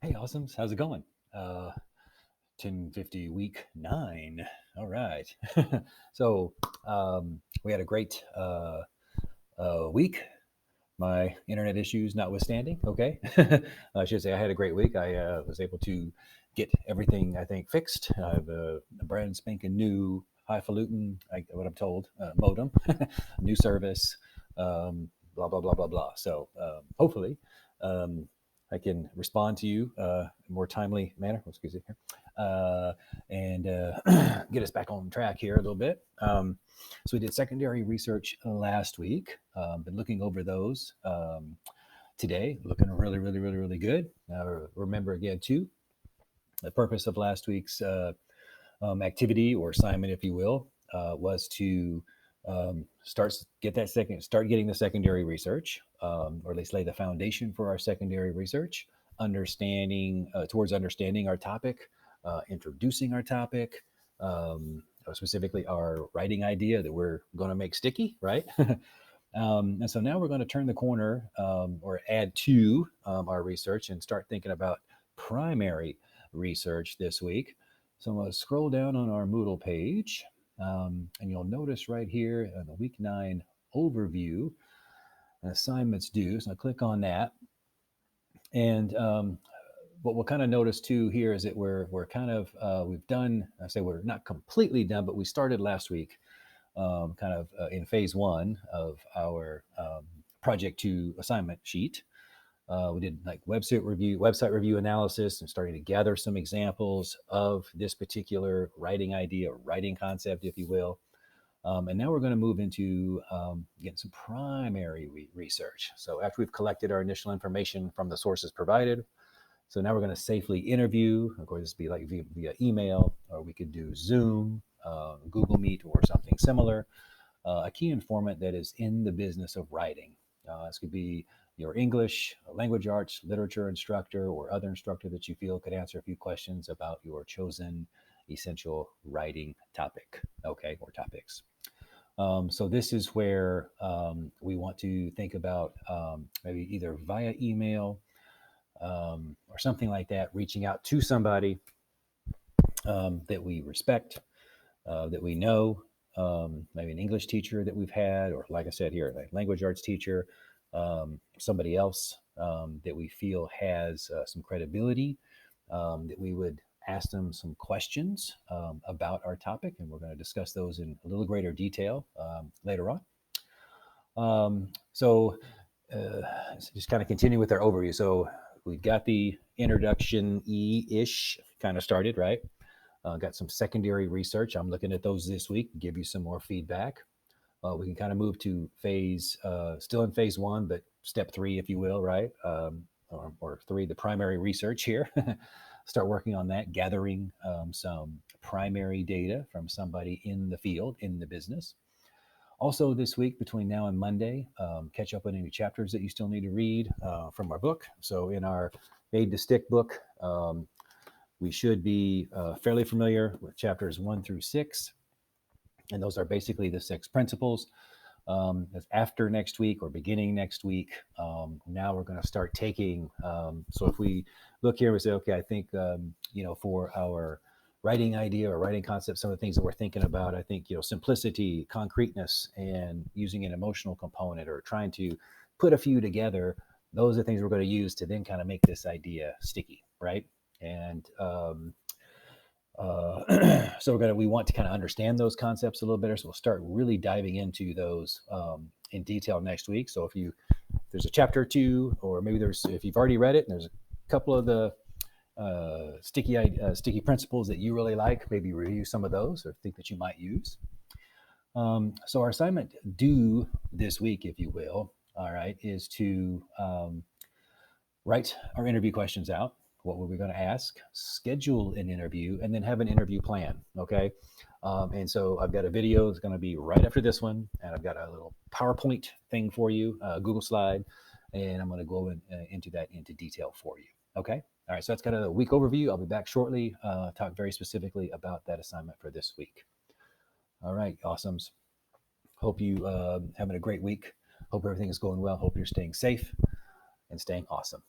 Hey, Awesomes. How's it going? Uh, 1050 week 9. All right. so we had a great week. My internet issues notwithstanding. Okay. I should say I had a great week. I was able to get everything, I think, fixed. I have a brand spanking new highfalutin, what I'm told, modem, new service, blah, blah, blah, blah, blah. So hopefully, um, I can respond to you in a more timely manner. Oh, excuse me here. And get us back on track here a little bit. So we did secondary research last week. Been looking over those today, looking really, really, really, really good. Remember again, too, the purpose of last week's activity or assignment, if you will, was to start getting the secondary research, or at least lay the foundation for our secondary research, towards understanding our topic, introducing our topic, specifically our writing idea that we're going to make sticky, right? And so now we're going to turn the corner, or add to our research and start thinking about primary research this week. So I'm going to scroll down on our Moodle page, and you'll notice right here in the week 9 overview, assignments due. So I click on that. And what we'll kind of notice too here is that we're kind of, we've done, I say we're not completely done, but we started last week in phase 1 of our project 2 assignment sheet. We did like website review analysis, and starting to gather some examples of this particular writing idea, writing concept, if you will. And now we're going to move into getting some primary research. So after we've collected our initial information from the sources provided, so now we're going to safely interview. Of course, this would be like via email, or we could do Zoom, Google Meet, or something similar. A key informant that is in the business of writing. This could be your English, language arts, literature instructor, or other instructor that you feel could answer a few questions about your chosen essential writing topic, okay, or topics. So this is where we want to think about maybe either via email or something like that, reaching out to somebody that we respect, that we know, maybe an English teacher that we've had, or like I said here, a language arts teacher, somebody else that we feel has some credibility, that we would ask them some questions about our topic, and we're going to discuss those in a little greater detail later on. So just kind of continue with our overview. So we've got the introduction-ish kind of started, right? Got some secondary research. I'm looking at those this week, give you some more feedback. We can kind of move to still in phase 1, but step 3, if you will, right? Or 3, the primary research here. Start working on that, gathering some primary data from somebody in the field, in the business. Also, this week, between now and Monday, catch up on any chapters that you still need to read from our book. So in our Made to Stick book, we should be fairly familiar with chapters 1 through 6. And those are basically the 6 principles. After next week or beginning next week, now we're going to start taking. So if we look here, we say, okay, I think, for our writing idea or writing concept, some of the things that we're thinking about, I think, simplicity, concreteness, and using an emotional component, or trying to put a few together. Those are things we're going to use to then kind of make this idea sticky, right? And so we want to kind of understand those concepts a little better. So we'll start really diving into those in detail next week. So if there's a chapter or 2, or maybe if you've already read it and there's a couple of the sticky principles that you really like, maybe review some of those or think that you might use. So our assignment due this week, if you will, all right, is to write our interview questions out. What were we going to ask? Schedule an interview, and then have an interview plan. Okay. And so I've got a video that's going to be right after this one, and I've got a little PowerPoint thing for you, Google slide, and I'm going to go into that into detail for you. Okay. All right. So that's kind of a week overview. I'll be back shortly, talk very specifically about that assignment for this week. All right. Awesomes. Hope you having a great week. Hope everything is going well. Hope you're staying safe and staying awesome.